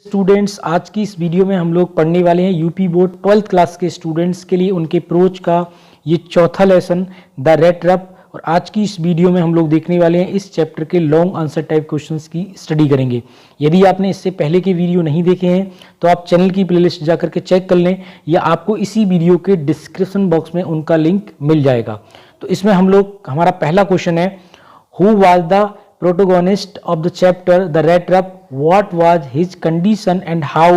Students, आज की इस वीडियो में हम लोग पढ़ने वाले हैं यूपी बोर्ड 12th क्लास के स्टूडेंट्स के लिए उनके प्रोच का ये चौथा लेसन द रेट रप। और आज की इस वीडियो में हम लोग देखने वाले हैं इस चैप्टर के लॉन्ग आंसर टाइप क्वेश्चंस की स्टडी करेंगे। यदि आपने इससे पहले के वीडियो नहीं देखे हैं तो आप चैनल की प्लेलिस्ट जाकर के चेक कर लें, या आपको इसी वीडियो के डिस्क्रिप्शन बॉक्स में उनका लिंक मिल जाएगा। तो इसमें हमारा पहला क्वेश्चन है, who was the protagonist of the chapter The Rat Trap? What was his condition and how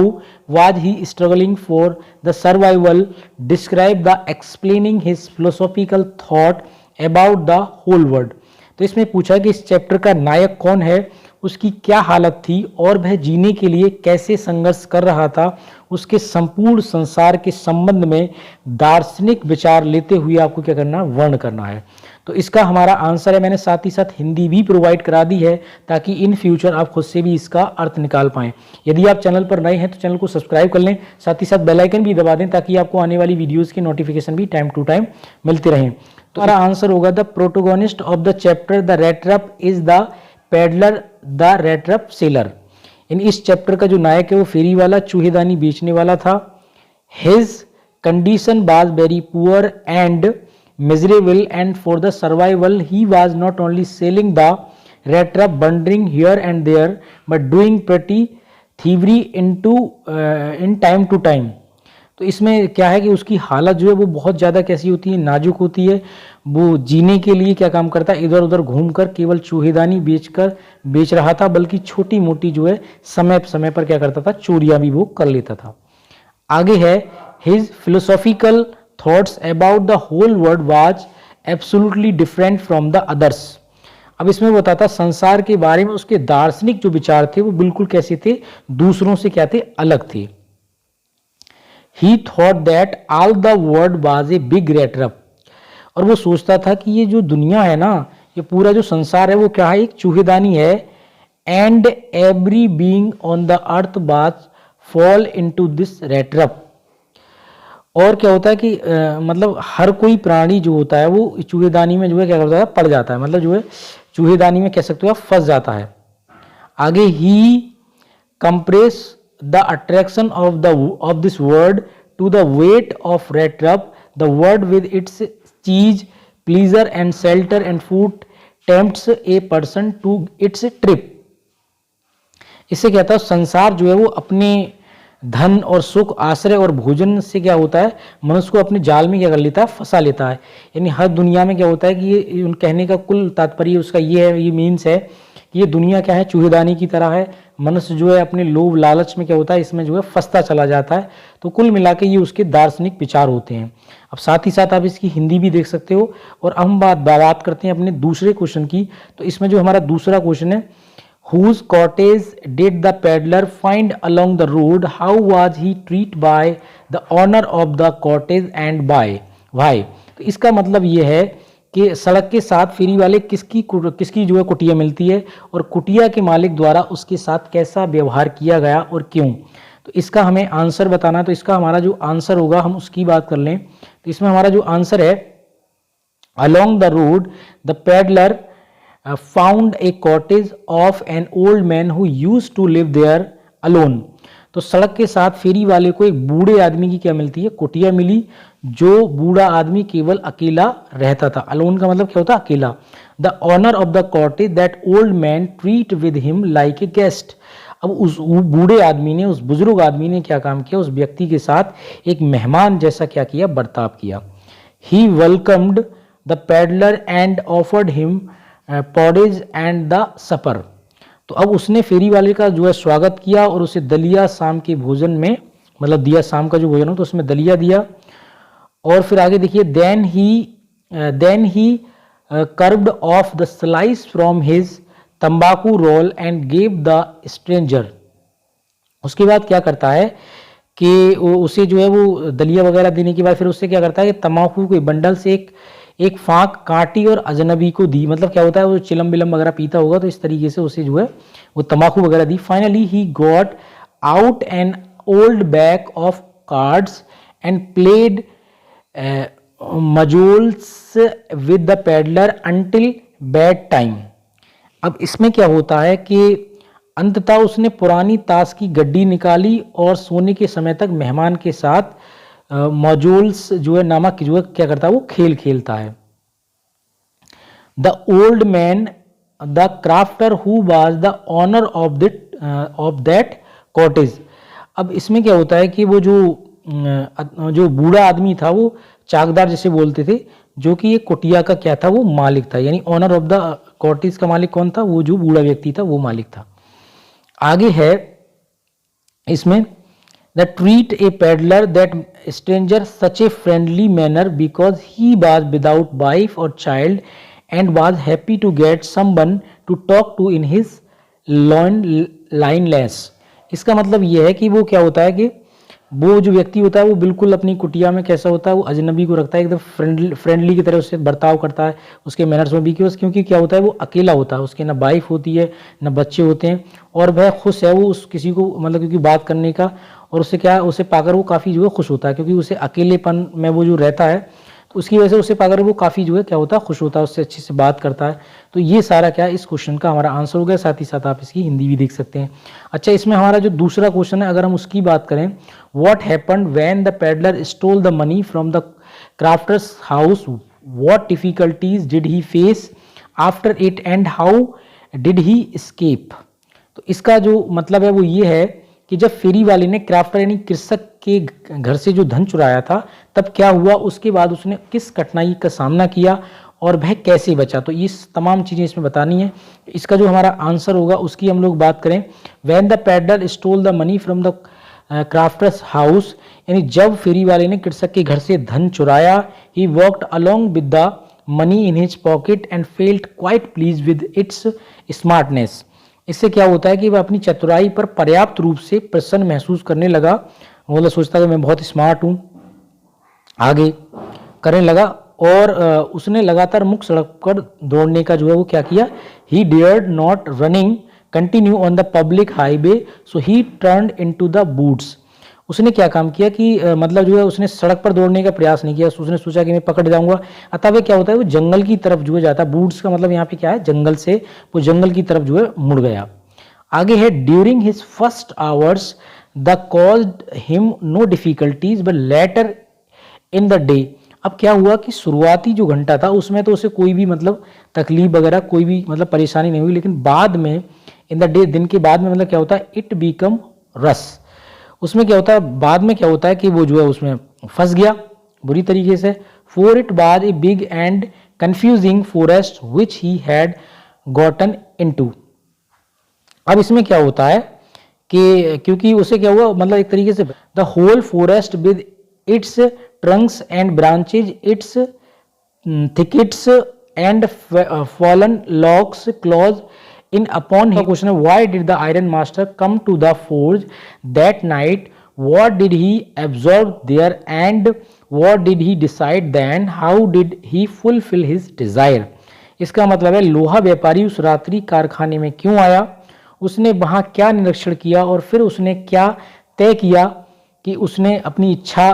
was he struggling for the survival? Describe the explaining his philosophical thought about the whole world. तो इसमें पूछा कि इस chapter का नायक कौन है, उसकी क्या हालत थी और वह जीने के लिए कैसे संघर्ष कर रहा था, उसके संपूर्ण संसार के संबंध में दार्शनिक विचार लेते हुए आपको क्या करना, वर्ण करना है। तो इसका हमारा आंसर है, मैंने साथ ही साथ हिंदी भी प्रोवाइड करा दी है ताकि इन फ्यूचर आप खुद से भी इसका अर्थ निकाल पाएं। यदि आप चैनल पर नए हैं तो चैनल को सब्सक्राइब कर लें, साथ ही साथ बेल आइकन भी दबा दें ताकि आपको आने वाली वीडियोस की नोटिफिकेशन भी टाइम टू टाइम मिलते रहें। तो हमारा आंसर होगा, the protagonist of the chapter the rat trap is the peddler the rat trap seller. In इस चैप्टर का जो नायक है वो फेरी वाला, चूहेदानी बेचने वाला था। His condition was very poor and miserable, and for the survival he was not only selling the rat trap, wandering here and there, but doing pretty thievery in time to time. तो इसमें क्या है कि उसकी हालत जो है वो बहुत ज़्यादा कैसी होती है, नाजुक होती है। वो जीने के लिए क्या काम करता है, इधर उधर घूमकर केवल चूहेदानी बेच रहा था, बल्कि छोटी मोटी जो है समय समय पर क्या करता था, चोरियां भी वो कर लेता था। आगे है, his philosophical thoughts about the whole world was absolutely different from the others. अब इसमें बताता संसार के बारे में उसके दार्शनिक जो विचार थे वो बिल्कुल कैसे थे, दूसरों से क्या थे, अलग थे। He thought that all the world was a big rat trap. और वो सोचता था कि ये जो दुनिया है ना, ये पूरा जो संसार है वो क्या है, एक चूहेदानी है। And every being on the earth was fall into this rat trap. और क्या होता है कि मतलब हर कोई प्राणी जो होता है वो चूहेदानी में जो है क्या करता है, पड़ जाता है, मतलब जो है चूहेदानी में कह सकते हो आप, फंस जाता है। आगे, he compares the attraction of this world to the bait of rat trap, the world with its cheese pleasure and shelter and food tempts a person to its trap. इससे क्या होता है, संसार जो है वो अपने धन और सुख, आश्रय और भोजन से क्या होता है, मनुष्य को अपने जाल में क्या कर लेता है, फंसा लेता है। यानी हर दुनिया में क्या होता है कि ये उन कहने का कुल तात्पर्य उसका ये है, ये मीन्स है कि ये दुनिया क्या है, चूहेदानी की तरह है। मनुष्य जो है अपने लोभ लालच में क्या होता है, इसमें जो है फंसता चला जाता है। तो कुल मिला के ये उसके दार्शनिक विचार होते हैं। अब साथ ही साथ आप इसकी हिंदी भी देख सकते हो। और अब हम बात करते हैं अपने दूसरे क्वेश्चन की। तो इसमें जो हमारा दूसरा क्वेश्चन है, whose cottage did the peddler find along the road? How was he treated by the owner of the cottage and by why? तो इसका मतलब ये है कि सड़क के साथ फेरी वाले किसकी जो है कुटिया मिलती है, और कुटिया के मालिक द्वारा उसके साथ कैसा व्यवहार किया गया और क्यों। तो इसका हमें आंसर बताना। तो इसका हमारा जो आंसर होगा, हम उसकी बात कर लें। तो इसमें हमारा जो आंसर है, along the road the peddler found a cottage of an old man who used to live there alone. तो सड़क के साथ फेरी वाले को एक बूढ़े आदमी की क्या मिलती है, कुटिया मिली, जो बूढ़ा आदमी केवल अकेला रहता था। अलोन का मतलब क्या होता है, अकेला। The owner of the cottage that old man treat with him like a guest. अब उस बूढ़े आदमी ने, उस बुजुर्ग आदमी ने क्या काम किया, उस व्यक्ति के साथ एक मेहमान जैसा क्या किया, बर्ताव किया। He welcomed the peddler and offered him porridge and the supper. तो अब उसने फेरी वाले का जो है स्वागत किया और उसे दलिया शाम के भोजन में, मतलब दिया, शाम का जो भोजन हो तो उसमें दलिया दिया। और फिर आगे देखिए, then he curved off the slice from his तंबाकू roll and gave the stranger. उसके बाद क्या करता है कि उसे जो है वो दलिया वगैरह देने के बाद फिर उससे क्या करता है कि तंबाकू के बंडल से एक फांक काटी और अजनबी को दी। मतलब क्या होता है, वो चिलम बिलम वगैरह पीता होगा तो इस तरीके से उसे जो है वो तंबाकू वगैरह दी। Finally he got out an old bag of cards and played mjolis with the peddler until bed time. अब इसमें क्या होता है कि अंततः उसने पुरानी ताश की गड्डी निकाली और सोने के समय तक मेहमान के साथ मौजूल्स जो है नामक जो है क्या करता है वो खेल खेलता है। The old man the crofter who was the owner of that cottage. अब इसमें क्या होता है कि वो जो बूढ़ा आदमी था वो चाकदार जिसे बोलते थे, जो कि एक कुटिया का क्या था वो मालिक था, यानी ऑनर ऑफ द कॉटेज का मालिक कौन था, वो जो बूढ़ा व्यक्ति था वो मालिक था। आगे है इसमें the treat a peddler that stranger such a friendly manner because he was without wife और child and was happy to get someone to talk to in his loneliness. इसका मतलब ये है कि वो क्या होता है कि वो जो व्यक्ति होता है वो बिल्कुल अपनी कुटिया में कैसा होता है, वो अजनबी को रखता है, एकदम फ्रेंडली की तरह उससे बर्ताव करता है, उसके मैनर्स में भी क्योंकि क्या होता है वो अकेला होता है, उसके ना वाइफ होती है ना बच्चे होते हैं, और वह खुश है वो उस किसी को मतलब क्योंकि बात करने का, और उससे क्या उसे पाकर वो काफ़ी जो है खुश होता है, क्योंकि उसे अकेलेपन में वो जो रहता है तो उसकी वजह से उसे पाकर वो काफ़ी जो है क्या होता है खुश होता है, उससे अच्छे से बात करता है। तो ये सारा क्या इस क्वेश्चन का हमारा आंसर हो गया, साथ ही साथ आप इसकी हिंदी भी देख सकते हैं। अच्छा, इसमें हमारा जो दूसरा क्वेश्चन है अगर हम उसकी बात करें, what happened when the peddler stole the money from the crafters house, what difficulties did he face after it and how did he escape. तो इसका जो मतलब है वो ये है कि जब फेरी वाले ने क्राफ्टर यानी कृषक के घर से जो धन चुराया था तब क्या हुआ, उसके बाद उसने किस कठिनाई का सामना किया और वह कैसे बचा। तो ये तमाम चीज़ें इसमें बतानी है। इसका जो हमारा आंसर होगा उसकी हम लोग बात करें, when the peddler stole the money from the crafters house, यानी जब फेरी वाले ने कृषक के घर से धन चुराया, he walked along with the money in his pocket and felt quite please with its smartness. इससे क्या होता है कि वह अपनी चतुराई पर पर्याप्त रूप से प्रसन्न महसूस करने लगा, मतलब सोचता कि मैं बहुत स्मार्ट हूँ, आगे करने लगा, और उसने लगातार मुख्य सड़क पर दौड़ने का जो है वो क्या किया, he dared not running continue on the public highway so he turned into the boots. उसने क्या काम किया कि मतलब जो है उसने सड़क पर दौड़ने का प्रयास नहीं किया, उसने सोचा कि मैं पकड़ जाऊंगा, अतः वह क्या होता है वो जंगल की तरफ जो है जाता है। बूट्स का मतलब यहाँ पे क्या है, जंगल से वो जंगल की तरफ जो है मुड़ गया। आगे है during his first hours the caused him no difficulties but later in the day. अब क्या हुआ कि शुरुआती जो घंटा था उसमें तो उसे कोई भी मतलब तकलीफ वगैरह कोई भी मतलब परेशानी नहीं हुई, लेकिन बाद में इन द डे दिन के बाद में मतलब क्या होता है, इट बिकम रस। उसमें क्या होता है बाद में क्या होता है कि वो जो है उसमें फंस गया बुरी तरीके से। For it was a big and confusing forest which he had gotten into. अब इसमें क्या होता है कि क्योंकि उसे क्या हुआ मतलब एक तरीके से the whole forest with its trunks and branches, its thickets and fallen logs closed in upon him. Question, why did the iron master come to the forge that night, what did he absorb there and what did he decide then, how did he fulfill his desire। इसका मतलब है लोहा व्यापारी उस रात्रि कारखाने में क्यों आया, उसने वहां क्या निरीक्षण किया और फिर उसने क्या तय किया कि उसने अपनी इच्छा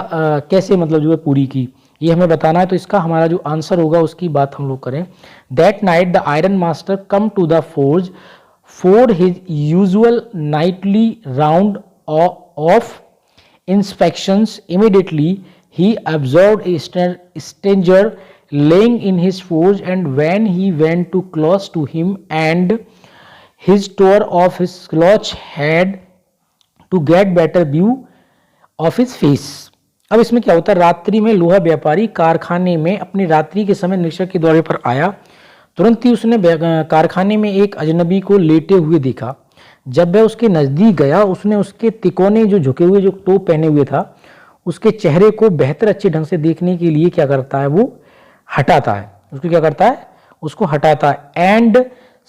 कैसे मतलब जो है पूरी की, ये हमें बताना है। तो इसका हमारा जो आंसर होगा उसकी बात हम लोग करें, that night the iron master come to the forge for his usual nightly round of inspections, immediately he observed a stranger laying in his forge, and when he went too close to him and his tore off his cloth had to get better view of his face। अब इसमें क्या होता है, रात्रि में लोहा व्यापारी कारखाने में अपनी रात्रि के समय निरीक्षक के दौरे पर आया। तुरंत ही उसने कारखाने में एक अजनबी को लेटे हुए देखा। जब वह उसके नज़दीक गया उसने उसके तिकोने जो झुके हुए जो टोप पहने हुए था उसके चेहरे को बेहतर अच्छे ढंग से देखने के लिए क्या करता है, वो हटाता है, उसको क्या करता है, उसको हटाता है। And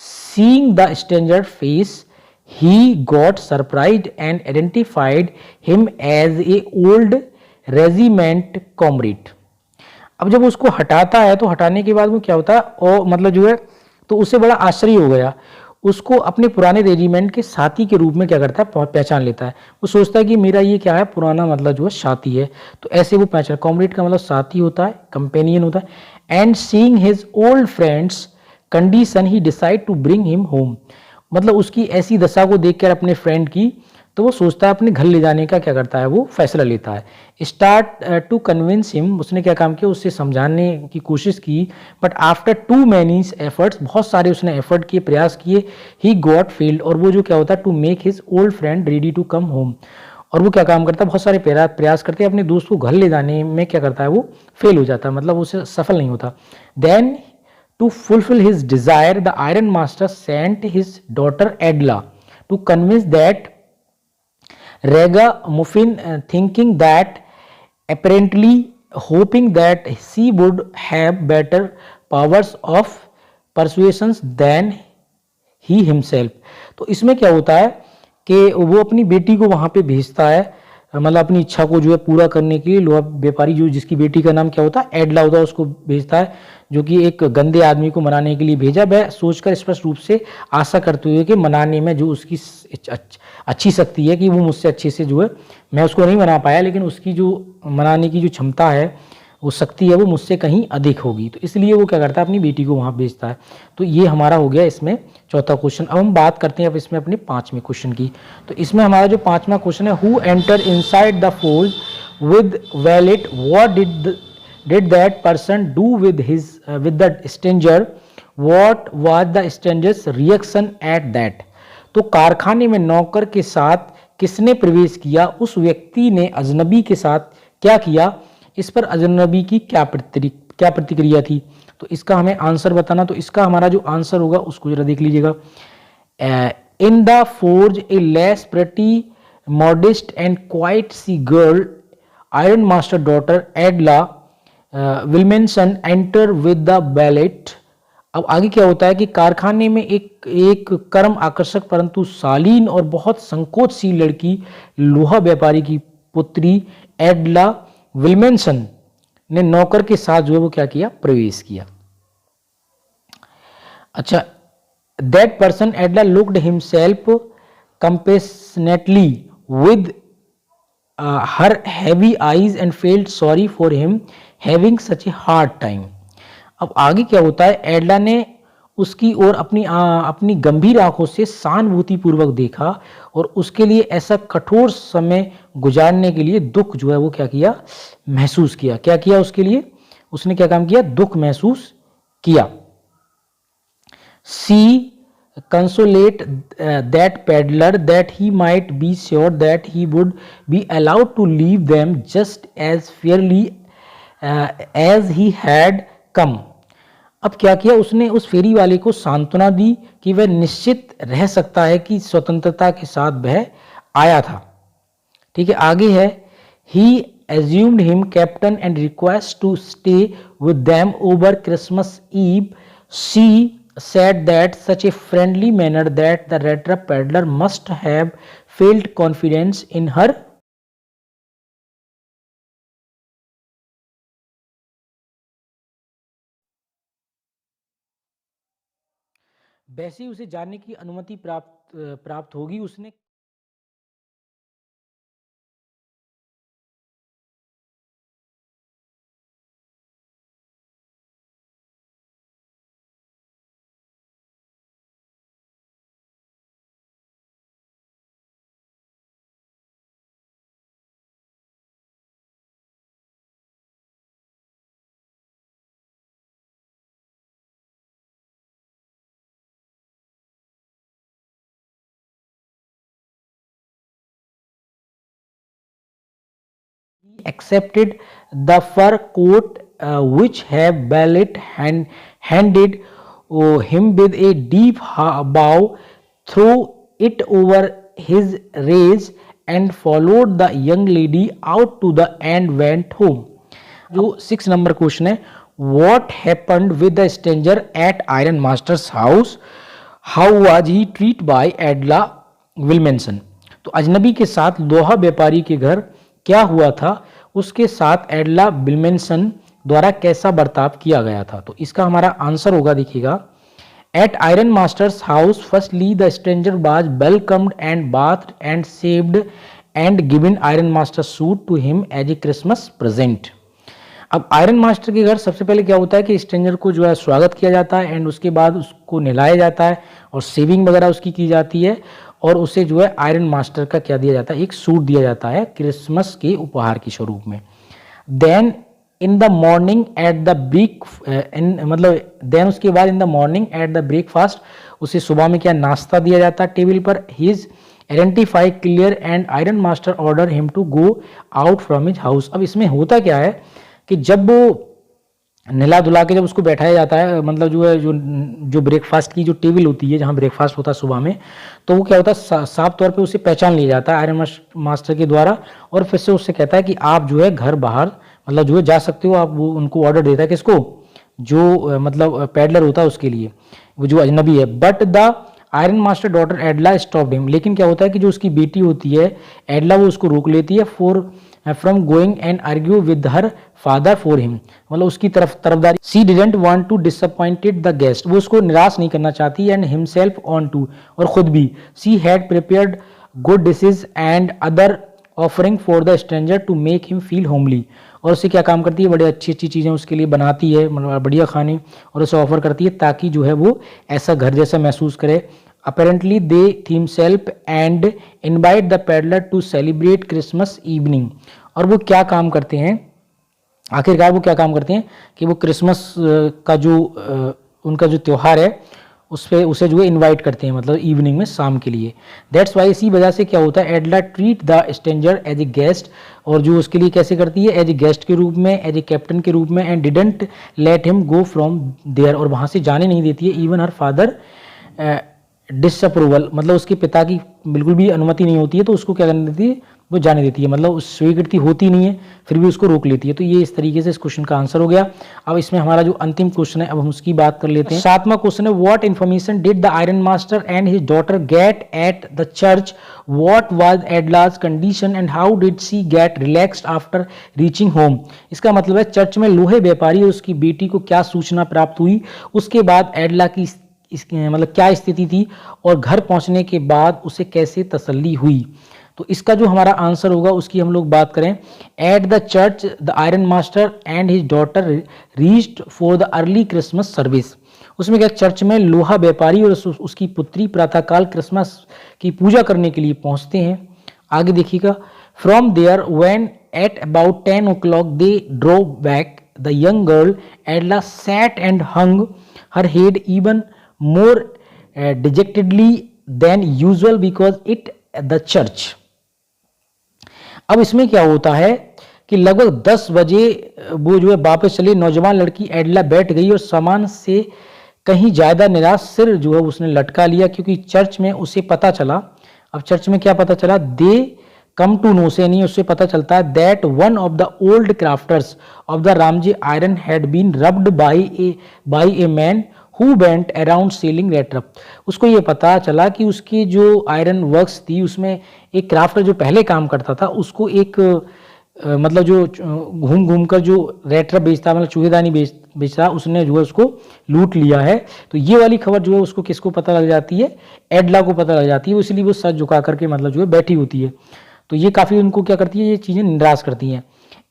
seeing the stranger face he got surprised and identified him as a old regiment comrade. अब जब उसको हटाता है तो हटाने के बाद वो क्या होता है, और मतलब जो है तो उसे बड़ा आश्चर्य हो गया, उसको अपने पुराने रेजिमेंट के साथी के रूप में क्या करता है, पहचान लेता है। वो सोचता है कि मेरा ये क्या है, पुराना मतलब जो है साथी है, तो ऐसे वो पहचान, कॉमरेड का मतलब साथी होता है, कंपेनियन होता है। And seeing his old friend's condition he decide to bring him home. मतलब उसकी ऐसी दशा को देखकर अपने फ्रेंड की, तो वो सोचता है अपने घर ले जाने का क्या करता है, वो फैसला लेता है। स्टार्ट टू कन्विंस हिम, उसने क्या काम किया, उससे समझाने की कोशिश की। But after two many efforts, बहुत सारे उसने एफर्ट किए, प्रयास किए, ही गॉट फेल्ड, और वो जो क्या होता है, to make his old friend ready to come home, और वो क्या काम करता है, बहुत सारे प्रयास करते हैं अपने दोस्त को घर ले जाने में, क्या करता है, वो फेल हो जाता है, मतलब उसे सफल नहीं होता। Then to fulfil his desire the iron master sent his daughter Edla to convince that Ragamuffin, thinking that, apparently hoping that she would have better powers of persuasion than he himself। तो इसमें क्या होता है कि वो अपनी बेटी को वहां पे भेजता है, मतलब अपनी इच्छा को जो है पूरा करने के लिए लोहा व्यापारी, जो जिसकी बेटी का नाम क्या होता है, एडला होता है, उसको भेजता है, जो कि एक गंदे आदमी को मनाने के लिए भेजा। वह सोचकर स्पष्ट रूप से आशा करते हुए कि मनाने में जो उसकी अच्छी शक्ति है, कि वो मुझसे अच्छे से जो है, मैं उसको नहीं मना पाया, लेकिन उसकी जो मनाने की जो क्षमता है, वो शक्ति है, वो मुझसे कहीं अधिक होगी, तो इसलिए वो क्या करता है, अपनी बेटी को वहाँ भेजता है। तो ये हमारा हो गया इसमें चौथा क्वेश्चन। अब हम बात करते हैं अब इसमें अपने पांचवें क्वेश्चन की। तो इसमें हमारा जो पांचवा क्वेश्चन है, who enter inside the forge with wallet, what did that person do with the stranger, what was the strangers reaction at that. तो कारखाने में नौकर के साथ किसने प्रवेश किया, उस व्यक्ति ने अजनबी के साथ क्या किया, इस पर अजनबी की क्या प्रतिक्रिया थी। तो इसका हमें आंसर बताना। तो इसका हमारा जो आंसर होगा उसको जरा देख लीजिएगा। In the forge a less pretty modest and quite see girl iron master daughter Edla Willmansson enter with the ballet. अब आगे क्या होता है कि कारखाने में एक कर्म आकर्षक परंतु शालीन और बहुत संकोचशील लड़की, लोहा व्यापारी की पुत्री एडला विल्मेंसन ने नौकर के साथ जो है वो क्या किया, प्रवेश किया। अच्छा, that person Edla looked himself compassionately with her heavy eyes and felt sorry for him having such a hard time. अब आगे क्या होता है, एडला ने उसकी ओर अपनी गंभीर आंखों से सहानुभूति पूर्वक देखा और उसके लिए ऐसा कठोर समय गुजारने के लिए दुख जो है वो क्या किया, महसूस किया। क्या किया, उसके लिए उसने क्या काम किया, दुख महसूस किया। She consolate that peddler that he might be sure that he would be allowed to leave them just as fairly as he had come. अब क्या किया, उसने उस फेरी वाले को सांत्वना दी कि वह निश्चित रह सकता है कि स्वतंत्रता के साथ वह आया था। ठीक है, आगे है, he assumed him captain and request to stay with them over Christmas Eve. She said that such a friendly manner that the red peddler must have felt confidence in her। वैसे उसे जानने की अनुमति प्राप्त होगी। उसने He accepted the fur coat which have Ballet handed him with a deep bow, threw it over his raise and followed the young lady out to the and went home। जो 6 number question है, what happened with the stranger at iron master's house, how was he treated by Adla Wilmanson। तो अजनबी के साथ लोहा व्यापारी के घर क्या हुआ था, उसके साथ एडला विल्मेंसन द्वारा कैसा बर्ताव किया गया था। तो इसका हमारा आंसर होगा, देखिएगा, at iron master's house firstly the stranger was welcomed and bathed and saved and given iron master suit to him as a Christmas present. अब आयरन मास्टर के घर सबसे पहले क्या होता है कि स्ट्रेंजर को जो है स्वागत किया जाता है एंड उसके बाद उसको नहलाया जाता है और सेविंग वगैरह उसकी की जाती है, और उसे जो है आयरन मास्टर का क्या दिया जाता है, एक सूट दिया जाता है क्रिसमस के उपहार के स्वरूप में। Then in the morning at the then उसके बाद in the morning at the breakfast उसे सुबह में क्या नाश्ता दिया जाता है टेबल पर। His identify clear and iron master order him to go out from his house. अब इसमें होता क्या है कि जब वो नहला धुला के जब उसको बैठाया जाता है, मतलब जो है जो ब्रेकफास्ट की जो टेबल होती है जहाँ ब्रेकफास्ट होता है सुबह में, तो वो क्या होता है साफ तौर पे उसे पहचान लिया जाता है आयरन मास्टर के द्वारा, और फिर से उससे कहता है कि आप जो है घर बाहर मतलब जो है जा सकते हो। आप वो उनको ऑर्डर देता है किसको, जो मतलब पैडलर होता है उसके लिए, वो जो अजनबी है। But the iron master daughter एडला stopped him, लेकिन क्या होता है कि जो उसकी बेटी होती है एडला वो उसको रोक लेती है from going and argue with her father for him, मतलब उसकी तरफदारी। She didn't want to disappointed the guest, वो उसको निराश नहीं करना चाहती, एंड हिमसेल्फ ऑन टू, और खुद भी। She had prepared good dishes and other offering for the stranger to make him feel homely, और उसे क्या काम करती है, बड़े अच्छी अच्छी चीज़ें उसके लिए बनाती है, बढ़िया खाने, और उसे ऑफर करती है ताकि जो है वो ऐसा घर जैसा महसूस करे। Apparently they himself and invite the peddler to celebrate Christmas evening, और वो क्या काम करते हैं, आखिरकार वो क्या काम करते हैं कि वो क्रिसमस का जो उनका जो त्यौहार है उस पे उसे जो है इनवाइट करते हैं, मतलब इवनिंग में शाम के लिए। दैट्स वाई, इसी वजह से क्या होता है Edla treat the stranger as a guest, और जो उसके लिए कैसे करती है, एज ए गेस्ट के रूप में, एज ए कैप्टन के रूप में, and didn't let him go from there, और वहाँ से जाने नहीं देती है। इवन हर फादर डिसअप्रूवल, मतलब उसके पिता की बिल्कुल भी अनुमति नहीं होती है तो उसको क्या करने देती है, वो जाने देती है, मतलब उस स्वीकृति होती नहीं है फिर भी उसको रोक लेती है। तो ये इस तरीके से इस क्वेश्चन का आंसर हो गया। अब इसमें हमारा जो अंतिम क्वेश्चन है अब हम उसकी बात कर लेते हैं। सातवां क्वेश्चन है, what information did the iron master and his daughter get at the church, what was Edla's condition and how did she get relaxed after reaching home. इसका मतलब है चर्च में लोहे व्यापारी और उसकी बेटी को क्या सूचना प्राप्त हुई, उसके बाद एडला की मतलब क्या स्थिति थी, और घर पहुंचने के बाद उसे कैसे तसल्ली हुई। तो इसका जो हमारा आंसर होगा उसकी हम लोग बात करें। Eight the church the iron master and his daughter reached for the early Christmas service. उसमें क्या, चर्च में लोहा व्यापारी और उसकी पुत्री प्रातःकाल क्रिसमस की पूजा करने के लिए पहुंचते हैं। आगे देखिएगा, from there when at about 10 o'clock they drew back the young girl Edla sat and hung her head even more dejectedly than usual because it the church। अब इसमें क्या होता है कि लगभग 10 बजे वो जो है वापस चली, नौजवान लड़की एडला बैठ गई और सामान से कहीं ज्यादा निराश सिर जो है उसने लटका लिया, क्योंकि चर्च में उसे पता चला। अब चर्च में क्या पता चला, दे कम टू नो से नहीं, उससे पता चलता है that one of the old crofters of the Ramsjo iron had been robbed by a man who went around selling rattrap. उसको ये पता चला कि उसकी जो आयरन वर्क्स थी उसमें एक क्राफ्टर जो पहले काम करता था उसको एक मतलब जो घूम घूम कर जो रेट्रप बेचता, मतलब चूहेदानी बेचता, उसने जो है उसको लूट लिया है। तो ये वाली खबर जो है उसको किसको पता लग जाती है, एडला को पता लग जाती है, इसलिए वो सर झुका करके मतलब जो है बैठी होती है। तो ये काफ़ी उनको क्या करती है, ये चीज़ें निराश करती हैं।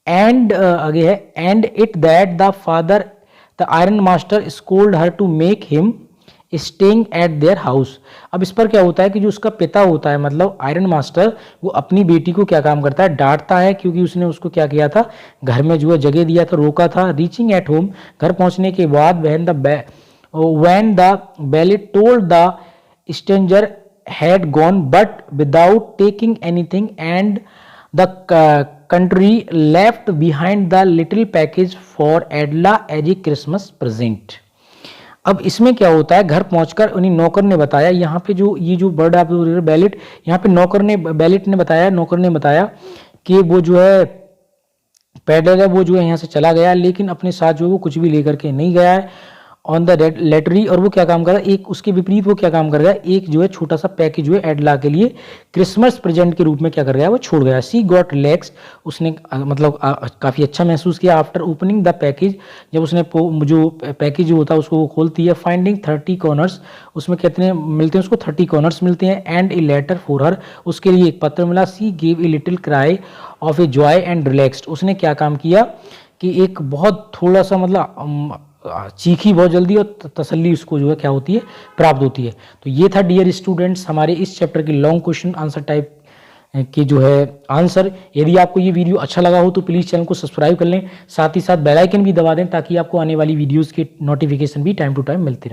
एंड आगे है, and it that the father the iron master scold her to make him staying at their house. अब इस पर क्या होता है कि जो उसका पिता होता है मतलब आयरन मास्टर, वो अपनी बेटी को क्या काम करता है, डांटता है, क्योंकि उसने उसको क्या किया था, घर में जो है जगह दिया था, रोका था। रीचिंग एट होम, घर पहुंचने के बाद when the belly told the stranger had gone but without taking anything and the country left behind the little package for Adla as a Christmas present। अब इसमें क्या होता है, घर पहुंचकर उन्हीं नौकर ने बताया, यहाँ पे जो ये जो वर्ड आप बैलेट, यहाँ पे बैलेट ने बताया, नौकर ने बताया कि वो जो है पैडलर है वो जो है यहाँ से चला गया, लेकिन अपने साथ जो है वो कुछ भी लेकर के नहीं गया है ऑन द लेटरी। और वो क्या काम कर रहा है, एक उसके विपरीत वो क्या काम कर रहा है, एक जो है छोटा सा पैकेज जो है एडला के लिए क्रिसमस प्रेजेंट के रूप में क्या कर रहा है, वो छोड़ गया। सी गॉट रिलैक्स, उसने मतलब काफ़ी अच्छा महसूस किया आफ्टर ओपनिंग द पैकेज, जब उसने जो पैकेज जो होता है उसको वो खोलती है। फाइंडिंग 30 कॉर्नर्स, उसमें कितने मिलते हैं उसको, 30 कॉर्नर्स मिलते हैं। And a letter for her, उसके लिए एक पत्र मिला। She gave a little cry of a joy and relaxed, उसने क्या काम किया कि एक बहुत थोड़ा सा मतलब चीखी बहुत जल्दी और तसल्ली उसको जो है क्या होती है, प्राप्त होती है। तो ये था डियर स्टूडेंट्स हमारे इस चैप्टर के लॉन्ग क्वेश्चन आंसर टाइप की जो है आंसर। यदि आपको ये वीडियो अच्छा लगा हो तो प्लीज़ चैनल को सब्सक्राइब कर लें, साथ ही साथ बेल आइकन भी दबा दें ताकि आपको आने वाली वीडियोज़ के नोटिफिकेशन भी टाइम टू टाइम मिलते रहें।